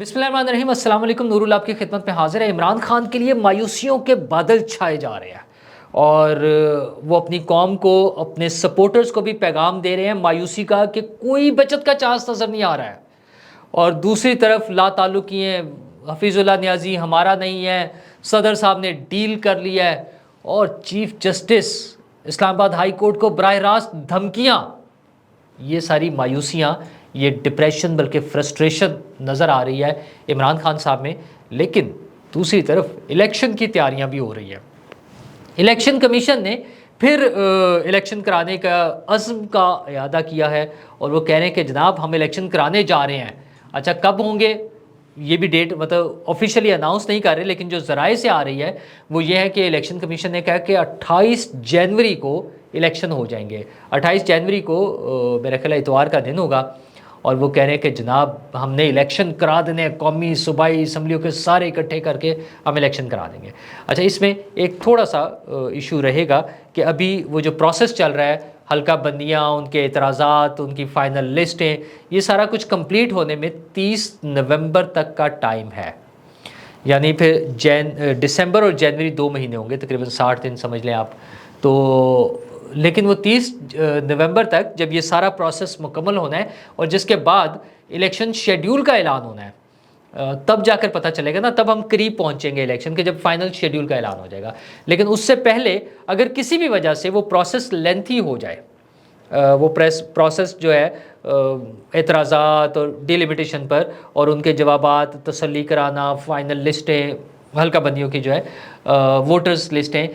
بسم اللہ الرحمن الرحیم، السلام علیکم، نوراللہ آپ کی خدمت میں حاضر ہے۔ عمران خان کے لیے مایوسیوں کے بادل چھائے جا رہے ہیں اور وہ اپنی قوم کو، اپنے سپورٹرز کو بھی پیغام دے رہے ہیں مایوسی کا کہ کوئی بچت کا چانس نظر نہیں آ رہا ہے۔ اور دوسری طرف لا تعلقی ہیں، حفیظ اللہ نیازی ہمارا نہیں ہے، صدر صاحب نے ڈیل کر لیا ہے، اور چیف جسٹس اسلام آباد ہائی کورٹ کو براہ راست دھمکیاں۔ یہ ساری مایوسیاں، یہ ڈپریشن بلکہ فرسٹریشن نظر آ رہی ہے عمران خان صاحب میں۔ لیکن دوسری طرف الیکشن کی تیاریاں بھی ہو رہی ہیں۔ الیکشن کمیشن نے پھر الیکشن کرانے کا عزم کا اعادہ کیا ہے اور وہ کہہ رہے ہیں کہ جناب ہم الیکشن کرانے جا رہے ہیں۔ اچھا کب ہوں گے یہ بھی ڈیٹ آفیشلی اناؤنس نہیں کر رہے، لیکن جو ذرائع سے آ رہی ہے وہ یہ ہے کہ الیکشن کمیشن نے کہا کہ 28 جنوری کو الیکشن ہو جائیں گے۔ 28 جنوری کو میرا خیال ہے اتوار کا دن ہوگا، اور وہ کہہ رہے ہیں کہ جناب ہم نے الیکشن کرا دینے، قومی صوبائی اسمبلیوں کے سارے اکٹھے کر کے ہم الیکشن کرا دیں گے۔ اچھا اس میں ایک تھوڑا سا ایشو رہے گا کہ ابھی وہ جو پروسیس چل رہا ہے، حلقہ بندیاں، ان کے اعتراضات، ان کی فائنل لسٹیں، یہ سارا کچھ کمپلیٹ ہونے میں 30 نومبر تک کا ٹائم ہے۔ یعنی پھر دسمبر اور جنوری 2 مہینے ہوں گے، تقریباً 60 دن سمجھ لیں آپ تو۔ لیکن وہ 30 نومبر تک جب یہ سارا پروسیس مکمل ہونا ہے اور جس کے بعد الیکشن شیڈیول کا اعلان ہونا ہے، تب جا کر پتہ چلے گا نا، تب ہم قریب پہنچیں گے الیکشن کے، جب فائنل شیڈیول کا اعلان ہو جائے گا۔ لیکن اس سے پہلے اگر کسی بھی وجہ سے وہ پروسیس لینتھی ہو جائے، وہ پروسیس جو ہے اعتراضات اور ڈیلیمیٹیشن پر اور ان کے جوابات تسلی کرانا، فائنل لسٹیں، حلقہ بندیوں کی جو ہے ووٹرز لسٹیں،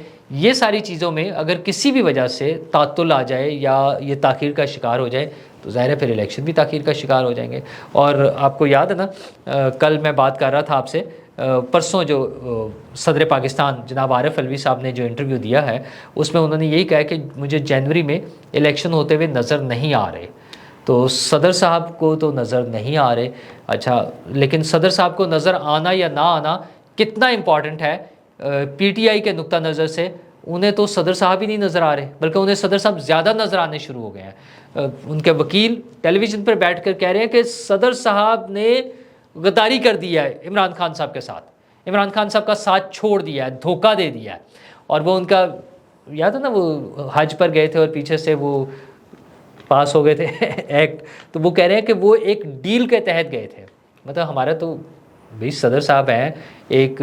یہ ساری چیزوں میں اگر کسی بھی وجہ سے تعطل آ جائے یا یہ تاخیر کا شکار ہو جائے تو ظاہر ہے پھر الیکشن بھی تاخیر کا شکار ہو جائیں گے۔ اور آپ کو یاد ہے نا، کل میں بات کر رہا تھا آپ سے، پرسوں جو صدر پاکستان جناب عارف علوی صاحب نے جو انٹرویو دیا ہے، اس میں انہوں نے یہی کہا کہ مجھے جنوری میں الیکشن ہوتے ہوئے نظر نہیں آ رہے۔ تو صدر صاحب کو تو نظر نہیں آ رہے، اچھا لیکن صدر صاحب کو نظر آنا یا نہ آنا کتنا امپورٹنٹ ہے پی ٹی آئی کے نقطہ نظر سے؟ انہیں تو صدر صاحب ہی نہیں نظر آ رہے، بلکہ انہیں صدر صاحب زیادہ نظر آنے شروع ہو گئے ہیں۔ ان کے وکیل ٹیلی ویژن پر بیٹھ کر کہہ رہے ہیں کہ صدر صاحب نے غداری کر دیا ہے عمران خان صاحب کے ساتھ، عمران خان صاحب کا ساتھ چھوڑ دیا ہے، دھوکہ دے دیا ہے۔ اور وہ ان کا یاد ہے نا، وہ حج پر گئے تھے اور پیچھے سے وہ پاس ہو گئے تھے ایکٹ، تو وہ کہہ رہے ہیں کہ وہ ایک ڈیل کے تحت گئے تھے۔ مطلب ہمارا تو بھائی صدر صاحب ہیں، ایک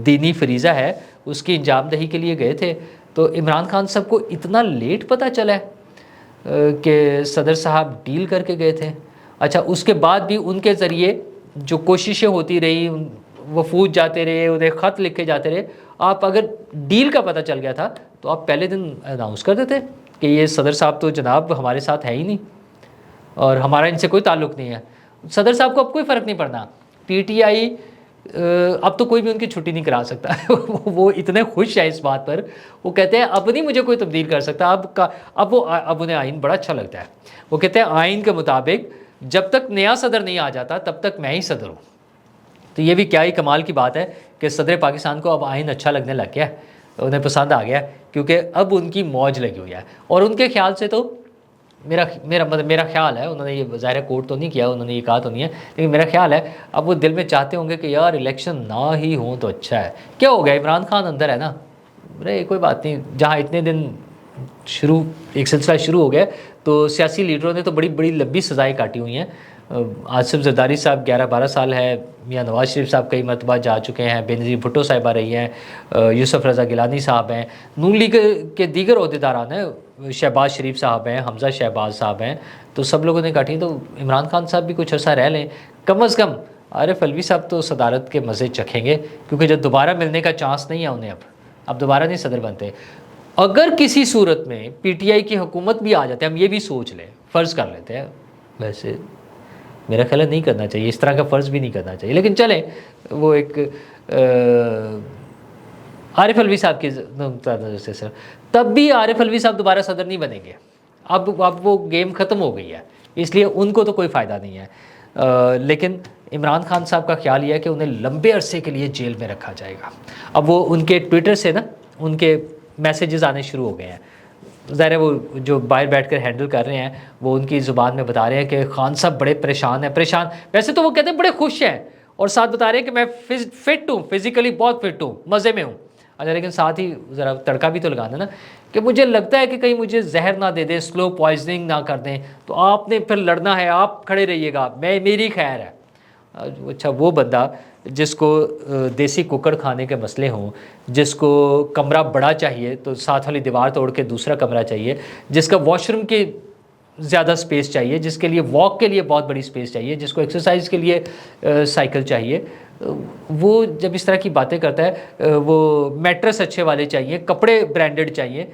دینی فریضہ ہے، اس کی انجام دہی کے لیے گئے تھے، تو عمران خان صاحب کو اتنا لیٹ پتہ چلا ہے کہ صدر صاحب ڈیل کر کے گئے تھے۔ اچھا اس کے بعد بھی ان کے ذریعے جو کوششیں ہوتی رہی، وفود جاتے رہے، انہیں خط لکھے جاتے رہے۔ آپ اگر ڈیل کا پتہ چل گیا تھا تو آپ پہلے دن اناؤنس کر دیتے کہ یہ صدر صاحب تو جناب ہمارے ساتھ ہے ہی نہیں اور ہمارا ان سے کوئی تعلق نہیں ہے۔ صدر صاحب کو اب کوئی فرق نہیں پڑنا، پی ٹی آئی اب تو کوئی بھی ان کی چھٹی نہیں کرا سکتا وہ اتنے خوش ہیں اس بات پر، وہ کہتے ہیں اب نہیں مجھے کوئی تبدیل کر سکتا۔ اب انہیں آئین بڑا اچھا لگتا ہے، وہ کہتے ہیں آئین کے مطابق جب تک نیا صدر نہیں آ جاتا تب تک میں ہی صدر ہوں۔ تو یہ بھی کیا ہی کمال کی بات ہے کہ صدر پاکستان کو اب آئین اچھا لگنے لگ گیا ہے، انہیں پسند آ گیا، کیونکہ اب ان کی موج لگی ہوئی ہے۔ اور ان کے خیال سے تو میرا خیال ہے، انہوں نے یہ ظاہر کورٹ تو نہیں کیا، انہوں نے یہ کہا تو نہیں ہے، لیکن میرا خیال ہے اب وہ دل میں چاہتے ہوں گے کہ یار الیکشن نہ ہی ہوں تو اچھا ہے۔ کیا ہو گیا، عمران خان اندر ہے نا، ارے کوئی بات نہیں، جہاں اتنے دن ایک سلسلہ شروع ہو گیا تو سیاسی لیڈروں نے تو بڑی بڑی لمبی سزائیں کاٹی ہوئی ہیں۔ آصف زرداری صاحب 11-12 سال ہے، میاں نواز شریف صاحب کئی مرتبہ جا چکے ہیں، بینظیر بھٹو صاحبہ رہی ہیں، یوسف رضا گیلانی صاحب ہیں، نون لیگ کے دیگر عہدیداران ہیں، شہباز شریف صاحب ہیں، حمزہ شہباز صاحب ہیں، تو سب لوگوں نے کاٹی۔ تو عمران خان صاحب بھی کچھ عرصہ رہ لیں، کم از کم عارف علوی صاحب تو صدارت کے مزے چکھیں گے، کیونکہ جب دوبارہ ملنے کا چانس نہیں ہے انہیں، اب دوبارہ نہیں صدر بنتے۔ اگر کسی صورت میں پی ٹی آئی کی حکومت بھی آ جاتے ہیں، ہم یہ بھی سوچ لیں، فرض کر لیتے ہیں، ویسے میرا خیال ہے نہیں کرنا چاہیے، اس طرح کا فرض بھی نہیں کرنا چاہیے، لیکن چلیں وہ ایک عارف علوی صاحب کی نظر سے سر، تب بھی عارف علوی صاحب دوبارہ صدر نہیں بنیں گے، اب وہ گیم ختم ہو گئی ہے، اس لیے ان کو تو کوئی فائدہ نہیں ہے۔ لیکن عمران خان صاحب کا خیال یہ ہے کہ انہیں لمبے عرصے کے لیے جیل میں رکھا جائے گا۔ اب وہ ان کے ٹویٹر سے نا ان کے میسیجز آنے شروع ہو گئے ہیں، ظاہر ہے وہ جو باہر بیٹھ کر ہینڈل کر رہے ہیں وہ ان کی زبان میں بتا رہے ہیں کہ خان صاحب بڑے پریشان ہیں. ویسے تو وہ کہتے ہیں بڑے خوش ہیں اور ساتھ بتا رہے ہیں کہ میں فٹ ہوں, فزیکلی بہت فٹ ہوں, مزے میں ہوں. اچھا لیکن ساتھ ہی ذرا تڑکا بھی تو لگانا نا کہ مجھے لگتا ہے کہ کہیں مجھے زہر نہ دے دیں, سلو پوائزننگ نہ کر دیں, تو آپ نے پھر لڑنا ہے, آپ کھڑے رہیے گا, میری خیر ہے. اچھا وہ بندہ جس کو دیسی ککڑ کھانے کے مسئلے ہوں, جس کو کمرہ بڑا چاہیے تو ساتھ والی دیوار توڑ کے دوسرا کمرہ چاہیے, جس کا واش روم کی زیادہ سپیس چاہیے, جس کے لیے واک کے لیے بہت بڑی سپیس چاہیے, جس کو ایکسرسائز کے لیے سائیکل چاہیے, وہ جب اس طرح کی باتیں کرتا ہے, وہ میٹرس اچھے والے چاہیے, کپڑے برانڈڈ چاہیے,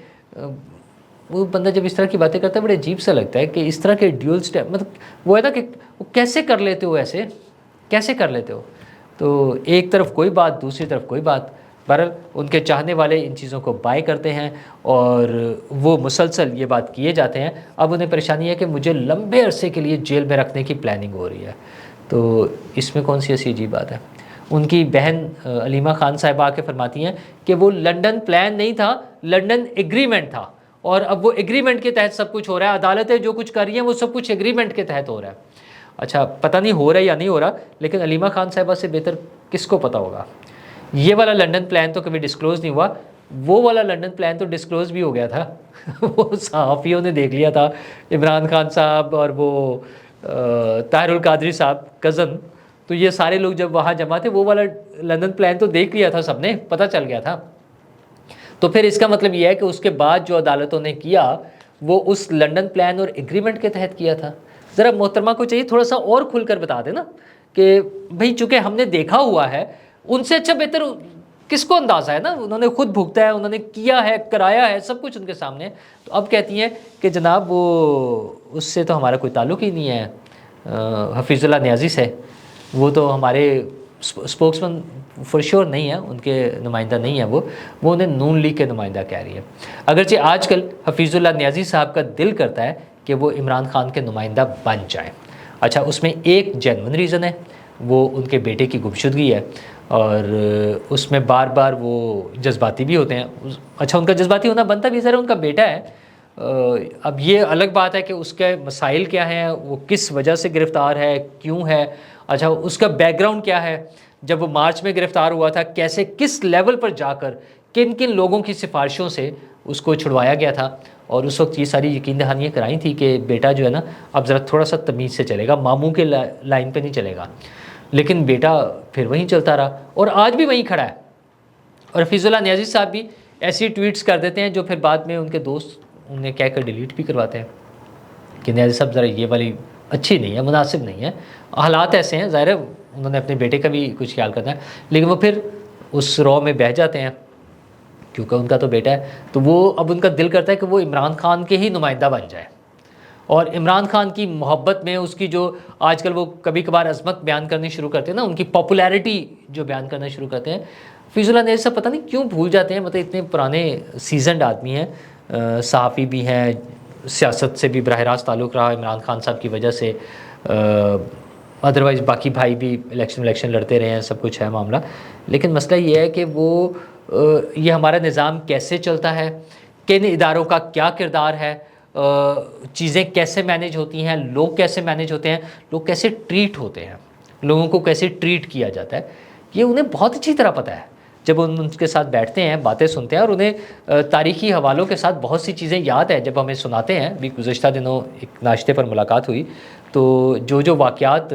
وہ بندہ جب اس طرح کی باتیں کرتا ہے بڑے عجیب سا لگتا ہے کہ اس طرح کے ڈیول سٹیپ, مطلب وہ ہے نا کہ وہ کیسے کر لیتے ہو, ایسے کیسے کر لیتے ہو. تو ایک طرف کوئی بات, دوسری طرف کوئی بات. بہرحال ان کے چاہنے والے ان چیزوں کو بائی کرتے ہیں اور وہ مسلسل یہ بات کیے جاتے ہیں. اب انہیں پریشانی ہے کہ مجھے لمبے عرصے کے لیے جیل میں رکھنے کی پلاننگ ہو رہی ہے. تو اس میں کون سی ایسی عجیب بات ہے. ان کی بہن علیمہ خان صاحبہ آ کے فرماتی ہیں کہ وہ لنڈن پلان نہیں تھا, لنڈن ایگریمنٹ تھا, اور اب وہ ایگریمنٹ کے تحت سب کچھ ہو رہا ہے. عدالتیں جو کچھ کر رہی ہیں وہ سب کچھ ایگریمنٹ کے تحت ہو رہا ہے. اچھا پتہ نہیں ہو رہا ہے یا نہیں ہو رہا, لیکن علیمہ خان صاحبہ سے بہتر کس کو پتہ ہوگا. یہ والا لنڈن پلان تو کبھی ڈسکلوز نہیں ہوا, وہ والا لنڈن پلان تو ڈسکلوز بھی ہو گیا تھا. وہ صحافیوں نے دیکھ لیا تھا, عمران خان صاحب اور وہ طاہر القادری صاحب کزن, تو یہ سارے لوگ جب وہاں جمع تھے وہ والا لندن پلان تو دیکھ لیا تھا سب نے, پتہ چل گیا تھا. تو پھر اس کا مطلب یہ ہے کہ اس کے بعد جو عدالتوں نے کیا وہ اس لنڈن پلان اور ایگریمنٹ کے تحت کیا تھا. ذرا محترمہ کو چاہیے تھوڑا سا اور کھل کر بتا دے نا کہ بھئی چونکہ ہم نے دیکھا ہوا ہے, ان سے اچھا بہتر کس کو اندازہ ہے نا, انہوں نے خود بھگتا ہے, انہوں نے کیا ہے, کرایا ہے, سب کچھ ان کے سامنے. تو اب کہتی ہیں کہ جناب وہ اس سے تو ہمارا کوئی تعلق ہی نہیں ہے, حفیظ اللہ نیازی سے, وہ تو ہمارے اسپوکس مین فور شیور نہیں ہے, ان کے نمائندہ نہیں ہے, وہ انہیں نون لیگ کے نمائندہ کہہ رہی ہے. اگرچہ آج کل حفیظ اللہ نیازی صاحب کا دل کرتا ہے کہ وہ عمران خان کے نمائندہ بن جائیں. اچھا اس میں ایک جینون ریزن ہے, وہ ان کے بیٹے کی گمشدگی ہے, اور اس میں بار بار وہ جذباتی بھی ہوتے ہیں. اچھا ان کا جذباتی ہونا بنتا بھی, ذرا ان کا بیٹا ہے. اب یہ الگ بات ہے کہ اس کے مسائل کیا ہیں, وہ کس وجہ سے گرفتار ہے, کیوں ہے. اچھا اس کا بیک گراؤنڈ کیا ہے, جب وہ مارچ میں گرفتار ہوا تھا کیسے, کس لیول پر جا کر, کن کن لوگوں کی سفارشوں سے اس کو چھڑوایا گیا تھا. اور اس وقت یہ ساری یقین دہانیاں کرائی تھی کہ بیٹا جو ہے نا اب ذرا تھوڑا سا تمیز سے چلے گا, ماموں کے لائن پہ نہیں چلے گا. لیکن بیٹا پھر وہیں چلتا رہا اور آج بھی وہیں کھڑا ہے. اور حفیظ اللہ نیازی صاحب بھی ایسی ٹویٹس کر دیتے ہیں جو پھر بعد میں ان کے دوست انہیں کہہ کر ڈیلیٹ بھی کرواتے ہیں کہ نیازی صاحب ذرا یہ والی اچھی نہیں ہے, مناسب نہیں ہے, حالات ایسے ہیں. ظاہر ہے انہوں نے اپنے بیٹے کا بھی کچھ خیال کرنا ہے, لیکن وہ پھر اس رو میں بہہ جاتے ہیں کیونکہ ان کا تو بیٹا ہے. تو وہ اب ان کا دل کرتا ہے کہ وہ عمران خان کے ہی نمائندہ بن جائے, اور عمران خان کی محبت میں اس کی جو آج کل وہ کبھی کبھار عظمت بیان کرنی شروع کرتے ہیں نا, ان کی پاپولیرٹی جو بیان کرنا شروع کرتے ہیں, حفیظ اللہ نیازی صاحب پتہ نہیں کیوں بھول جاتے ہیں. مطلب اتنے پرانے سیزنڈ آدمی ہیں, صحافی بھی ہیں, سیاست سے بھی براہ راست تعلق رہا عمران خان صاحب کی وجہ سے, ادروائز باقی بھائی بھی الیکشن لڑتے رہے ہیں, سب کچھ ہے معاملہ. لیکن مسئلہ یہ ہے کہ وہ یہ ہمارا نظام کیسے چلتا ہے, کن اداروں کا کیا کردار ہے, چیزیں کیسے مینیج ہوتی ہیں, لوگ کیسے مینیج ہوتے ہیں, لوگ کیسے ٹریٹ ہوتے ہیں, لوگوں کو کیسے ٹریٹ کیا جاتا ہے, یہ انہیں بہت اچھی طرح پتہ ہے. جب ان کے ساتھ بیٹھتے ہیں, باتیں سنتے ہیں, اور انہیں تاریخی حوالوں کے ساتھ بہت سی چیزیں یاد ہیں جب ہمیں سناتے ہیں. بھی گزشتہ دنوں ایک ناشتے پر ملاقات ہوئی تو جو واقعات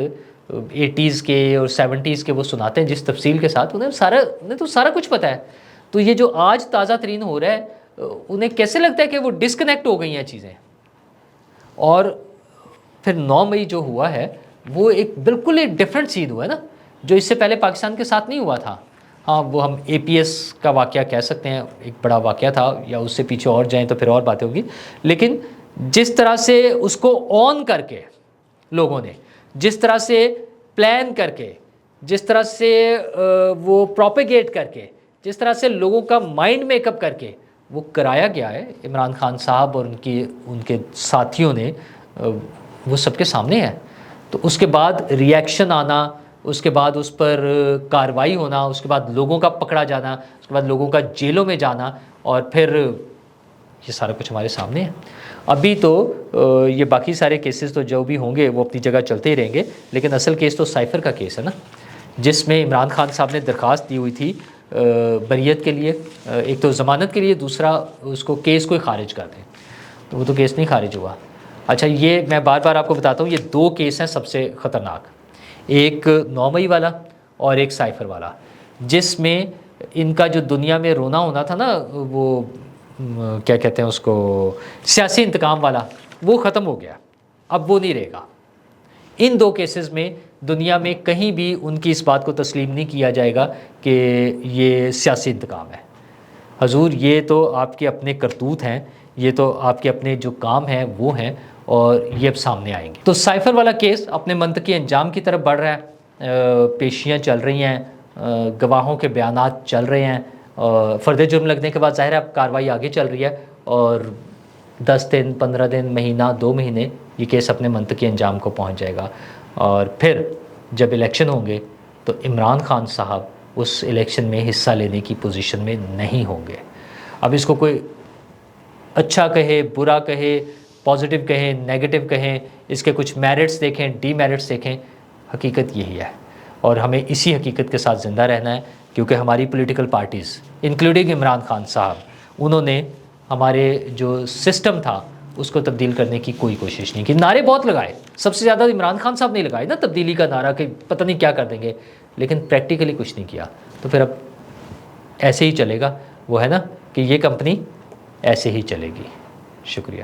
80s کے اور 70s کے وہ سناتے ہیں جس تفصیل کے ساتھ, انہیں تو سارا کچھ پتہ ہے. تو یہ جو آج تازہ ترین ہو رہا ہے انہیں کیسے لگتا ہے کہ وہ ڈسکنیکٹ ہو گئی ہیں چیزیں. اور پھر 9 مئی جو ہوا ہے وہ ایک بالکل ایک ڈیفرنٹ سین ہوا ہے نا, جو اس سے پہلے پاکستان کے ساتھ نہیں ہوا تھا. ہاں وہ ہم APS کا واقعہ کہہ سکتے ہیں, ایک بڑا واقعہ تھا, یا اس سے پیچھے اور جائیں تو پھر اور باتیں ہوگی. لیکن جس طرح سے اس کو آن کر کے لوگوں نے, جس طرح سے پلان کر کے, جس طرح سے وہ پروپیگیٹ کر کے, جس طرح سے لوگوں کا مائنڈ میک اپ کر کے وہ کرایا گیا ہے عمران خان صاحب اور ان کے ساتھیوں نے, وہ سب کے سامنے ہے. تو اس کے بعد ریئیکشن آنا, اس کے بعد اس پر کارروائی ہونا, اس کے بعد لوگوں کا پکڑا جانا, اس کے بعد لوگوں کا جیلوں میں جانا, اور پھر یہ سارا کچھ ہمارے سامنے ہے. ابھی تو یہ باقی سارے کیسز تو جو بھی ہوں گے وہ اپنی جگہ چلتے ہی رہیں گے، لیکن اصل کیس تو سائفر کا کیس ہے نا، جس میں عمران خان صاحب نے درخواست دی ہوئی تھی بریت کے لیے، ایک تو ضمانت کے لیے، دوسرا اس کو کیس کو خارج کر دیں، تو وہ تو کیس نہیں خارج ہوا. اچھا یہ میں بار بار آپ کو بتاتا ہوں، یہ 2 کیس ہیں سب سے خطرناک، ایک 9 مئی والا اور ایک سائفر والا، جس میں ان کا جو دنیا میں رونا ہونا تھا نا، وہ کیا کہتے ہیں اس کو، سیاسی انتقام والا، وہ ختم ہو گیا، اب وہ نہیں رہے گا. ان 2 کیسز میں دنیا میں کہیں بھی ان کی اس بات کو تسلیم نہیں کیا جائے گا کہ یہ سیاسی انتقام ہے. حضور یہ تو آپ کے اپنے کرتوت ہیں، یہ تو آپ کے اپنے جو کام ہیں وہ ہیں، اور یہ اب سامنے آئیں گے. تو سائفر والا کیس اپنے منطقی انجام کی طرف بڑھ رہا ہے، پیشیاں چل رہی ہیں، گواہوں کے بیانات چل رہے ہیں، فرد جرم لگنے کے بعد ظاہر ہے اب کارروائی آگے چل رہی ہے، اور 10 دن 15 دن مہینہ 2 مہینے یہ کیس اپنے منطقی انجام کو پہنچ جائے گا. اور پھر جب الیکشن ہوں گے تو عمران خان صاحب اس الیکشن میں حصہ لینے کی پوزیشن میں نہیں ہوں گے. اب اس کو کوئی اچھا کہے، برا کہے، پازیٹیو کہیں، نیگیٹو کہیں، اس کے کچھ میرٹس دیکھیں، ڈی میرٹس دیکھیں، حقیقت یہی ہے. اور ہمیں اسی حقیقت کے ساتھ زندہ رہنا ہے، کیونکہ ہماری political parties including Imran Khan صاحب، انہوں نے ہمارے جو سسٹم تھا اس کو تبدیل کرنے کی کوئی کوشش نہیں کی. نعرے بہت لگائے، سب سے زیادہ عمران خان صاحب نے لگائے نا تبدیلی کا نعرہ، کہ پتہ نہیں کیا کر دیں گے، لیکن پریکٹیکلی کچھ نہیں کیا. تو پھر اب ایسے ہی چلے گا، وہ ہے نا کہ یہ کمپنی ایسے ہی چلے گی. شکریہ.